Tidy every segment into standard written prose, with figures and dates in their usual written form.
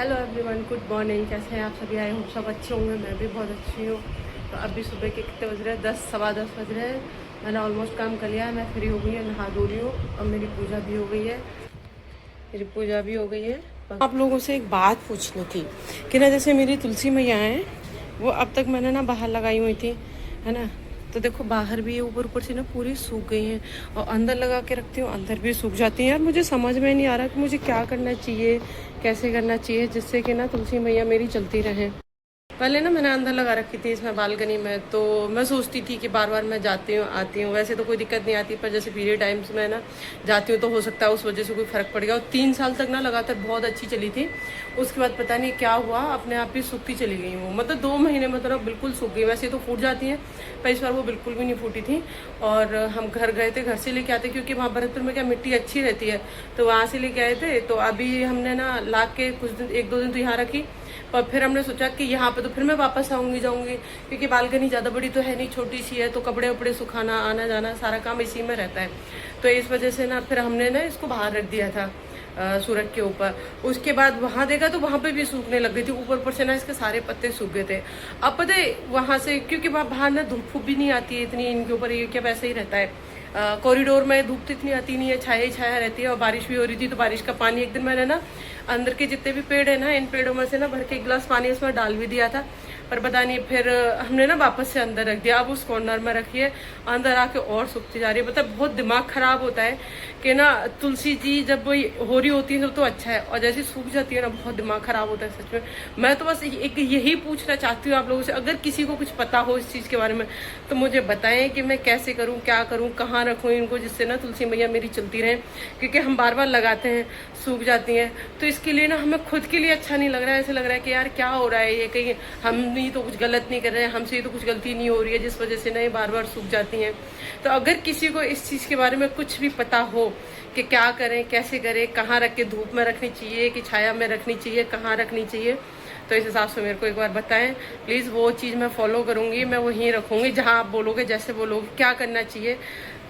Hello everyone, good morning. कैसे हैं आप सभी? आए हूँ सब अच्छे होंगे। मैं भी बहुत अच्छी हूँ। तो अभी सुबह के कितने बज रहे हैं? 10 सवा 10 बज रहे हैं। मैंने ऑलमोस्ट काम कर लिया है। मैं फ्री हो गई है, नहा धो रही हूँ। अब मेरी पूजा भी हो गई है। आप लोगों से एक बात पूछनी थी कि ना, जैसे मेरी तुलसी मैया हैं, वो अब तक मैंने ना बाहर लगाई हुई थी, है ना। तो देखो बाहर भी ऊपर ऊपर से ना पूरी सूख गई हैं, और अंदर लगा के रखती हूँ, अंदर भी सूख जाती हैं। यार मुझे समझ में नहीं आ रहा कि मुझे क्या करना चाहिए, कैसे करना चाहिए, जिससे कि ना तुलसी मैया मेरी चलती रहें। पहले ना मैंने अंदर लगा रखी थी इसमें बालकनी में, तो मैं सोचती थी कि बार बार मैं जाती हूँ आती हूँ, वैसे तो कोई दिक्कत नहीं आती, पर जैसे पीरियड टाइम्स में ना जाती हूँ तो हो सकता है उस वजह से कोई फर्क पड़ गया। और 3 साल तक ना लगातार बहुत अच्छी चली थी। उसके बाद पता नहीं क्या हुआ, अपने आप ही सूखती चली गई वो। मतलब 2 महीने में तो ना बिल्कुल सूख गई। वैसे तो फूट जाती हैं, पर इस बार वो बिल्कुल भी नहीं फूटी थी। और हम घर गए थे, घर से लेके आते, क्योंकि वहाँ भरतपुर में क्या मिट्टी अच्छी रहती है, तो वहाँ से लेके आए थे। तो अभी हमने ना ला के कुछ दिन, 1-2 दिन तो यहाँ रखी, पर फिर हमने सोचा कि यहाँ पे तो फिर मैं वापस जाऊंगी, क्योंकि बालकनी ज़्यादा बड़ी तो है नहीं, छोटी सी है, तो कपड़े वपड़े सुखाना, आना जाना सारा काम इसी में रहता है। तो इस वजह से ना फिर हमने ना इसको बाहर रख दिया था, सूरज के ऊपर। उसके बाद वहां देखा तो वहां पे भी सूखने लग गई थी, ऊपर से ना इसके सारे पत्ते सूख गए थे। अब पता है वहां से, क्योंकि वहां बाहर ना धूप भी नहीं आती है इतनी इनके ऊपर, ये क्या वैसे ही रहता है। कॉरिडोर में धूप तो इतनी आती नहीं है, छाया ही छाया रहती है। और बारिश भी हो रही थी, तो बारिश का पानी एक दिन मैंने ना अंदर के जितने भी पेड़ है ना, इन पेड़ों में से ना भर के 1 गिलास पानी उसमें डाल भी दिया था। पर पता नहीं फिर हमने ना वापस से अंदर रख दिया। अब उस कॉर्नर में रखिए, अंदर आके और सूखती जा रही है। मतलब बहुत दिमाग खराब होता है कि ना, तुलसी जी जब हो रही होती है तो अच्छा है, और जैसे सूख जाती है ना, बहुत दिमाग खराब होता है सच में। मैं तो बस एक यही पूछना चाहती हूँ आप लोगों से, अगर किसी को कुछ पता हो इस चीज के बारे में तो मुझे बताएं कि मैं कैसे करूँ, क्या करूँ, कहाँ रखूँ इनको, जिससे ना तुलसी मैया मेरी चलती रहे। क्योंकि हम बार बार लगाते हैं, सूख जाती हैं, तो इसके लिए ना हमें खुद के लिए अच्छा नहीं लग रहा है। ऐसे लग रहा है कि यार क्या हो रहा है, ये कहीं हम ही तो कुछ गलत नहीं कर रहे हैं, हमसे ही तो कुछ गलती नहीं हो रही है, जिस वजह से ना ये बार बार सूख जाती हैं। तो अगर किसी को इस चीज़ के बारे में कुछ भी पता हो कि क्या करें, कैसे करें, कहाँ रख के, धूप में रखनी चाहिए कि छाया में रखनी चाहिए, कहाँ रखनी चाहिए, तो इस हिसाब से मेरे को एक बार बताएं प्लीज़। वो चीज़ मैं फॉलो करूँगी, मैं वहीं रखूँगी जहाँ आप बोलोगे, जैसे बोलोगे क्या करना चाहिए।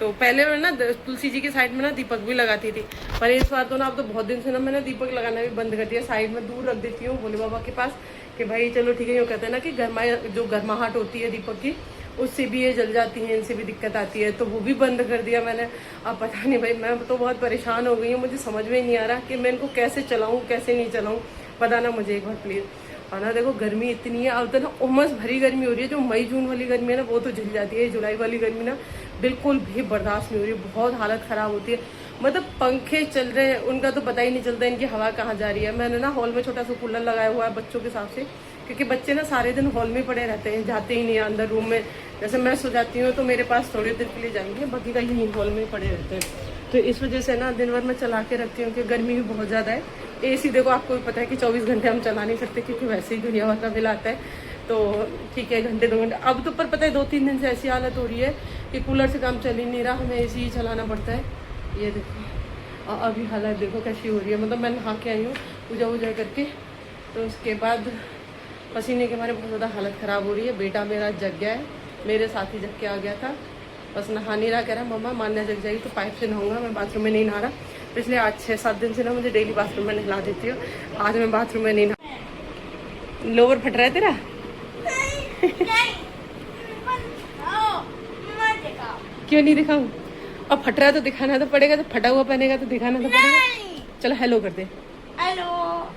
तो पहले मैं ना तुलसी जी की साइड में ना दीपक भी लगाती थी, पर इस बार तो ना, अब तो बहुत दिन से ना मैंने दीपक लगाना भी बंद कर दिया। साइड में दूर रख देती हूँ भोले बाबा के पास, कि भाई चलो ठीक है। यूँ कहते हैं ना कि गर्माहट होती है दीपक की, उससे भी ये जल जाती हैं, इनसे भी दिक्कत आती है, तो वो भी बंद कर दिया मैंने। अब पता नहीं भाई, मैं तो बहुत परेशान हो गई हूँ। मुझे समझ में ही नहीं आ रहा कि मैं इनको कैसे चलाऊँ, कैसे नहीं चलाऊँ। बताना मुझे एक बार प्लीज़। और ना देखो गर्मी इतनी है, अब तो ना उमस भरी गर्मी हो रही है। जो मई जून वाली गर्मी है ना, वो तो झेल जाती है। जुलाई वाली गर्मी ना बिल्कुल भी बर्दाश्त नहीं हो रही है, बहुत हालत ख़राब होती है। मतलब पंखे चल रहे हैं, उनका तो पता ही नहीं चलता इनकी हवा कहाँ जा रही है। मैंने ना हॉल में छोटा सा कूलर लगाया हुआ है बच्चों के हिसाब से, क्योंकि बच्चे ना सारे दिन हॉल में पड़े रहते हैं, जाते ही नहीं है अंदर रूम में। जैसे मैं सो जाती हूँ तो मेरे पास थोड़ी देर के लिए जाएंगे, बाकी का यही हॉल में पड़े रहते हैं। तो इस वजह से ना दिन भर मैं चला के रखती हूँ कि गर्मी भी बहुत ज़्यादा है। एसी देखो आपको भी पता है कि 24 घंटे हम चला नहीं सकते, क्योंकि वैसे ही दुनिया भर का बिल आता है। तो ठीक है, घंटे 2 घंटे। अब तो पर पता है 2-3 दिन से ऐसी हालत हो रही है कि कूलर से काम चल ही नहीं रहा, हमें एसी ही चलाना पड़ता है। ये देखो, और अभी हालत देखो कैसी हो रही है। मतलब मैं नहा के आई हूँ पूजा वूजा करके, तो उसके बाद पसीने के मारे बहुत ज़्यादा हालत ख़राब हो रही है। बेटा मेरा जग गया है, मेरे साथ ही जग के आ गया था, बस नहा नहीं रहा। कह रहा मम्मा मान्या जग जाएगी तो पाइप से नहाऊंगा, मैं बाथरूम में नहीं नहा रहा। पिछले 6-7 दिन से ना मुझे डेली बाथरूम में नहला देती हूँ, आज मैं बाथरूम में नहीं नहा। लोवर फट रहा है तेरा? क्यों नहीं दिखाऊं? अब फट रहा है तो दिखाना तो पड़ेगा, तो फटा हुआ पहनेगा तो दिखाना तो पड़ेगा। चलो हेलो कर दे। हेलो।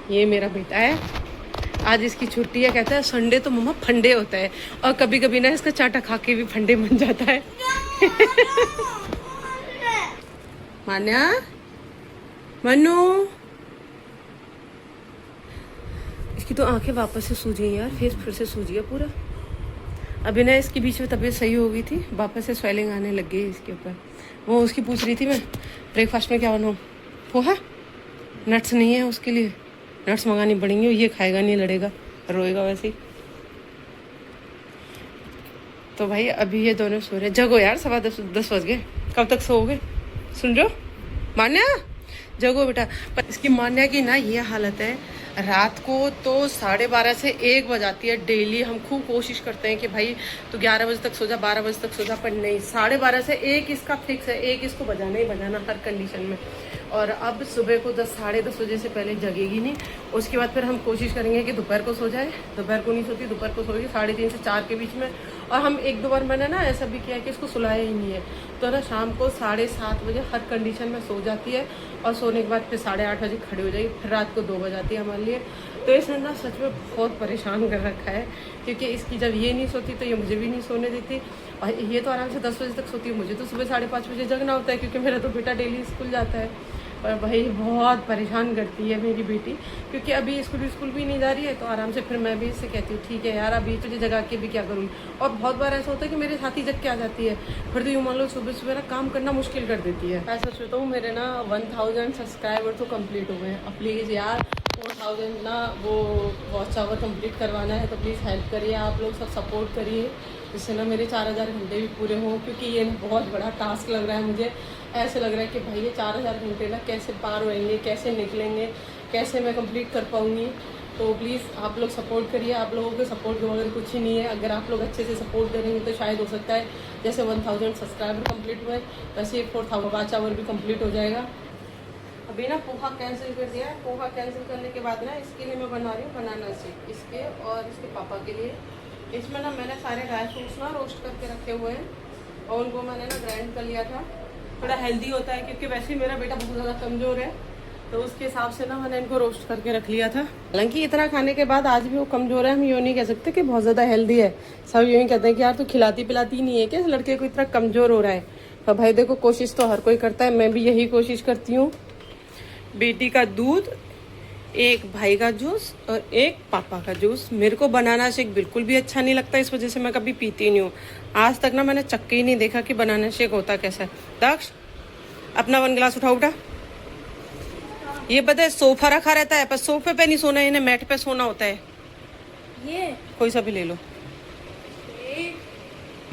ये मेरा बेटा है, आज इसकी छुट्टी है। कहता है संडे तो मम्मा फंडे होता है, और कभी कभी ना इसका चाटा खा के भी फंडे बन जाता है। मान्या, मनु, इसकी तो आंखें वापस से सूज गई यार, फेस फिर से सूज गया पूरा। अभी ना इसके बीच में तबीयत सही हो गई थी, वापस से स्वेलिंग आने लग गई इसके ऊपर। वो उसकी पूछ रही थी मैं ब्रेकफास्ट में क्या बनाऊँ, पोहा। नट्स नहीं है उसके लिए, नट्स मंगानी पड़ेंगी, ये खाएगा नहीं, लड़ेगा, रोएगा वैसे ही। तो भाई अभी ये दोनों सो रहे। जगो यार, 10:15 बज गए, कब तक सोओगे? सुन रहे हो मान्या, जगो बेटा। पर इसकी मान्या की ना ये हालत है, रात को तो 12:30 से 1 बजाती है डेली। हम खूब कोशिश करते हैं कि भाई तो 11 बजे तक सो जा, 12 बजे तक सो जा, पर नहीं, 12:30 से 1 इसका फिक्स है, 1 इसको बजाना ही बजाना हर कंडीशन में। और अब सुबह को 10 साढ़े 10 बजे से पहले जगेगी नहीं। उसके बाद फिर हम कोशिश करेंगे कि दोपहर को सो जाए। दोपहर को नहीं सोती, दोपहर को सोएगी 3:30 से 4 के बीच में। और हम 1-2 बार मैंने ना ऐसा भी किया कि इसको सुलाया ही नहीं है, तो ना शाम को 7:30 बजे हर कंडीशन में सो जाती है और सोने के बाद फिर 8:30 बजे खड़ी हो जाएगी, फिर रात को 2 बज जाती है हमारे लिए। तो इसने ना सच में बहुत परेशान कर रखा है, क्योंकि इसकी जब ये नहीं सोती तो ये मुझे भी नहीं सोने देती। और ये तो आराम से 10 बजे तक सोती है, मुझे तो सुबह 5:30 बजे जगना होता है, क्योंकि मेरा तो बेटा डेली स्कूल जाता है। और भाई बहुत परेशान करती है मेरी बेटी, क्योंकि अभी स्कूल भी नहीं जा रही है। तो आराम से फिर मैं भी इससे कहती हूँ ठीक है यार, अभी तुझे जगा के भी क्या करूँगी। और बहुत बार ऐसा होता है कि मेरे साथ ही जग के आ जाती है, फिर तो यूँ मान लो सुबह सुबह ना काम करना मुश्किल कर देती है। ऐसा सोचता हूँ मेरे ना 1000 सब्सक्राइबर तो कंप्लीट हो गए हैं। अब प्लीज़ यार 4000 ना वो वॉच आवर कंप्लीट करवाना है, तो प्लीज़ हेल्प करिए, आप लोग सब सपोर्ट करिए, जिससे ना मेरे 4000 घंटे भी पूरे हों। क्योंकि ये बहुत बड़ा टास्क लग रहा है मुझे। ऐसे लग रहा है कि भाई ये 4000 घंटे ना कैसे पार होएंगे, कैसे निकलेंगे, कैसे मैं कंप्लीट कर पाऊँगी। तो प्लीज़ आप लोग सपोर्ट करिए, आप लोगों के सपोर्ट के बगैर कुछ ही नहीं है। अगर आप लोग अच्छे से सपोर्ट करेंगे तो शायद हो सकता है जैसे 1000 सब्सक्राइबर कंप्लीट हुए वैसे 4000 वॉच आवर भी कंप्लीट हो जाएगा। अभी ना पोहा कैंसिल कर दिया है। पोहा कैंसिल करने के बाद ना इसके लिए मैं बना रही हूँ बनाना शेक, इसके और इसके पापा के लिए। इसमें ना मैंने सारे ड्राई फ्रूट्स ना रोस्ट करके रखे हुए हैं और उनको मैंने ना ग्राइंड कर लिया था। थोड़ा हेल्दी होता है, क्योंकि वैसे ही मेरा बेटा बहुत ज़्यादा कमज़ोर है, तो उसके हिसाब से ना मैंने इनको रोस्ट करके रख लिया था। हालांकि इतना खाने के बाद आज भी वो कमज़ोर है, हम यूँ नहीं कह सकते कि बहुत ज़्यादा हेल्दी है। सब यूँ ही कहते हैं कि यार तू खिलाती पिलाती नहीं है कि इस लड़के को इतना कमज़ोर हो रहा है। तो भाई देखो, कोशिश तो हर कोई करता है, मैं भी यही कोशिश करती हूँ। बेटी का दूध, एक भाई का जूस और एक पापा का जूस। मेरे को बनाना शेक बिल्कुल भी अच्छा नहीं लगता, इस वजह से मैं कभी पीती नहीं हूँ। आज तक ना मैंने चक्के ही नहीं देखा कि बनाना शेक होता कैसा है। दक्ष अपना 1 गिलास उठाओ बेटा। ये पता है सोफा रखा रहता है, पर सोफे पे नहीं सोना है, इन्हें मैट पे सोना होता है। ये कोई सा भी ले लो।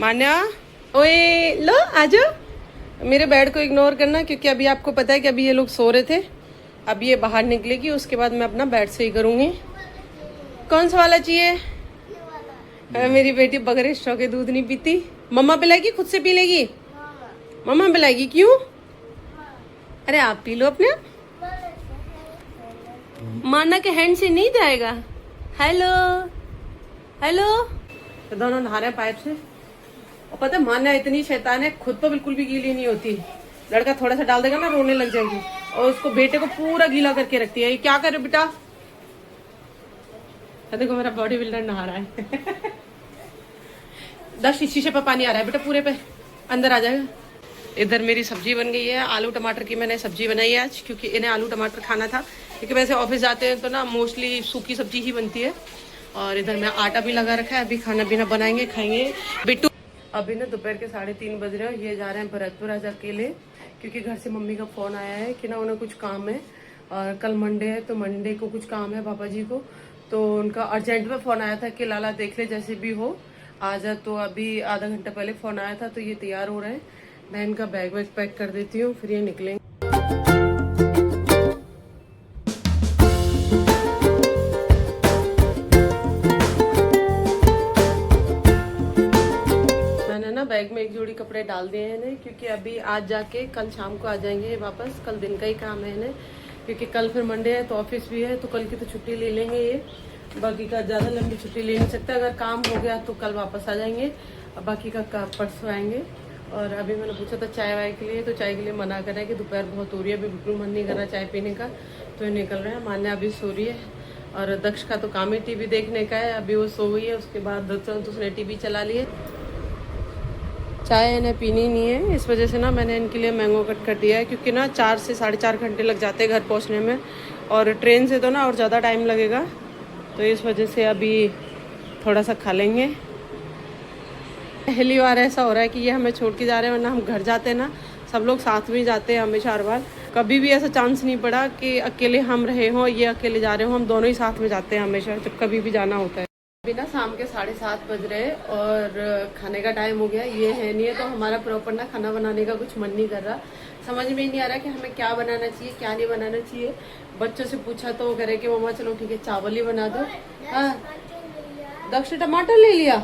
मान्या ओए लो आजो। मेरे बेड को इग्नोर करना, क्योंकि अभी आपको पता है कि अभी ये लोग सो रहे थे। अब ये बाहर निकलेगी, उसके बाद मैं अपना बेड से ही करूँगी। कौन सा वाला चाहिए? मेरी बेटी बगैर स्ट्रॉ के दूध नहीं पीती। मम्मा पिलाएगी, खुद से पी लेगी। मम्मा पिलाएगी, क्यों? अरे आप पी लो अपने। माना के हैंड से नहीं जाएगा। Hello hello. तो दोनों नहा रहे पाइप से। और पता है मान्या इतनी शैतान है, खुद तो बिल्कुल भी गीली नहीं होती। लड़का थोड़ा सा डाल देगा ना रोने लग जाएगी, और उसको बेटे को पूरा गीला करके रखती है। ये क्या करे बेटा? देखो मेरा बॉडी बिल्डर नहा रहा है। 10 शीशे पर पानी आ रहा है बेटा, पूरे पे अंदर आ जाएगा। इधर मेरी सब्जी बन गई है, आलू टमाटर की मैंने सब्जी बनाई है आज, क्योंकि इन्हें आलू टमाटर खाना था। क्योंकि वैसे ऑफिस जाते हैं तो ना मोस्टली सूखी सब्जी ही बनती है। और इधर मैं आटा भी लगा रखा है, अभी खाना पीना बनाएंगे, खाएंगे। बिट्टू अभी ना दोपहर के 3:30 बज रहे हैं। ये जा रहे हैं भरतपुर आज अकेले, क्योंकि घर से मम्मी का फोन आया है कि ना उन्हें कुछ काम है। और कल मंडे है, तो मंडे को कुछ काम है पापा जी को। तो उनका अर्जेंट में फोन आया था कि लाला देख ले जैसे भी हो आ जा। तो अभी आधा घंटा पहले फोन आया था, तो ये तैयार हो रहे हैं। मैं इनका बैग वैग पैक कर देती हूँ, फिर ये निकलेंगे। मैंने ना बैग में एक जोड़ी कपड़े डाल दिए हैं इन्हें, क्योंकि अभी आज जाके कल शाम को आ जाएंगे वापस। कल दिन का ही काम है इन्हें, क्योंकि कल फिर मंडे है तो ऑफिस भी है, तो कल की तो छुट्टी ले लेंगे ये। बाकी का ज़्यादा लंबी छुट्टी ले नहीं सकते। अगर काम हो गया तो कल वापस आ जाएंगे, और बाकी का परसों आएंगे। और अभी मैंने पूछा था चाय वाय के लिए, तो चाय के लिए मना कर रहा है कि दोपहर बहुत हो रही है, अभी बिल्कुल मन नहीं कर रहा चाय पीने का। तो ये निकल रहे हैं। मान्या अभी सो रही है, और दक्ष का तो काम ही टीवी देखने का है। अभी वो सो गई है, उसके बाद उसने टीवी चला लिए। चाय इन्हें पीनी नहीं है, इस वजह से ना मैंने इनके लिए मैंगो कट कर दिया है। क्योंकि ना 4 से 4.5 घंटे लग जाते हैं घर पहुंचने में, और ट्रेन से तो ना और ज़्यादा टाइम लगेगा। तो इस वजह से अभी थोड़ा सा खा लेंगे। पहली बार ऐसा हो रहा है कि ये हमें छोड़ के जा रहे हैं, वरना हम घर जाते हैं ना सब लोग साथ में जाते हैं हमेशा हर बार। कभी भी ऐसा चांस नहीं पड़ा कि अकेले हम रहे हों, ये अकेले जा रहे हो। हम दोनों ही साथ में जाते हैं हमेशा, जब कभी भी जाना होता है। अभी ना शाम के 7:30 बज रहे हैं और खाने का टाइम हो गया। ये है नहीं है तो हमारा प्रॉपर ना खाना बनाने का कुछ मन नहीं कर रहा। समझ में ही नहीं आ रहा कि हमें क्या बनाना चाहिए क्या नहीं बनाना चाहिए। बच्चों से पूछा तो वो कह रहे कि मम्मा चलो ठीक है चावल ही बना दो। हाँ दक्ष टमाटर ले लिया।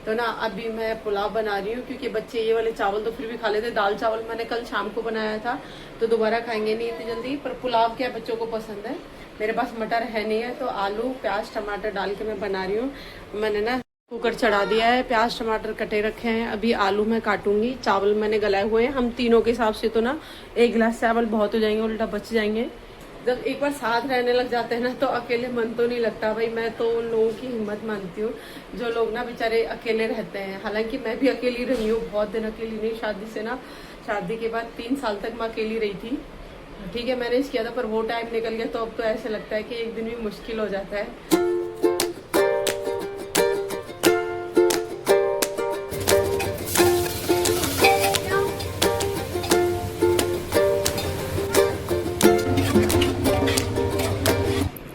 तो ना अभी मैं पुलाव बना रही हूँ, क्योंकि बच्चे ये वाले चावल तो फिर भी खा लेते। दाल चावल मैंने कल शाम को बनाया था तो दोबारा खाएंगे नहीं इतनी जल्दी, पर पुलाव क्या बच्चों को पसंद है। मेरे पास मटर है नहीं है, तो आलू प्याज टमाटर डाल के मैं बना रही हूँ। मैंने ना कुकर चढ़ा दिया है, प्याज टमाटर कटे रखे हैं, अभी आलू मैं काटूंगी। चावल मैंने गलाए हुए हैं, हम तीनों के हिसाब से तो ना 1 गिलास चावल बहुत हो जाएंगे, उल्टा बच जाएंगे। जब एक बार साथ रहने लग जाते हैं ना तो अकेले मन तो नहीं लगता भाई। मैं तो उन लोगों की हिम्मत मानती हूँ जो लोग ना बेचारे अकेले रहते हैं। हालांकि मैं भी अकेली रही हूँ, बहुत दिन अकेली नहीं, शादी से ना, शादी के बाद 3 साल तक मैं अकेली रही थी। ठीक है, मैनेज किया था, पर वो टाइम निकल गया, तो अब तो ऐसे लगता है कि एक दिन भी मुश्किल हो जाता है।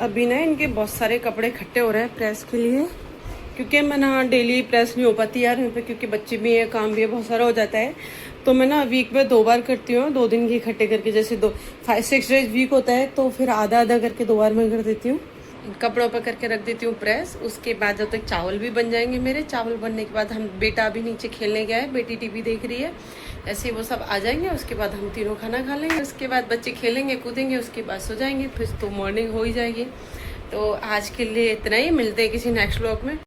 अभी ना इनके बहुत सारे कपड़े इकट्ठे हो रहे हैं प्रेस के लिए, क्योंकि मैं ना डेली प्रेस नहीं हो पाती यार यहाँ पे, क्योंकि बच्चे भी है, काम भी है, बहुत सारा हो जाता है। तो मैं ना वीक में 2 बार करती हूँ, 2 दिन की इकट्ठे करके। जैसे 5-6 डेज वीक होता है तो फिर आधा आधा करके 2 बार मैं कर देती हूँ। कपड़ों पर करके रख देती हूँ प्रेस। उसके बाद जब तक चावल भी बन जाएंगे मेरे, चावल बनने के बाद हम, बेटा अभी नीचे खेलने गया है, बेटी टीवी देख रही है, ऐसे वो सब आ जाएंगे। उसके बाद हम तीनों खाना खा लेंगे, उसके बाद बच्चे खेलेंगे कूदेंगे, उसके बाद सो जाएंगे, फिर तो मॉर्निंग हो ही जाएगी। तो आज के लिए इतना ही, मिलते हैं किसी नेक्स्ट व्लॉग में।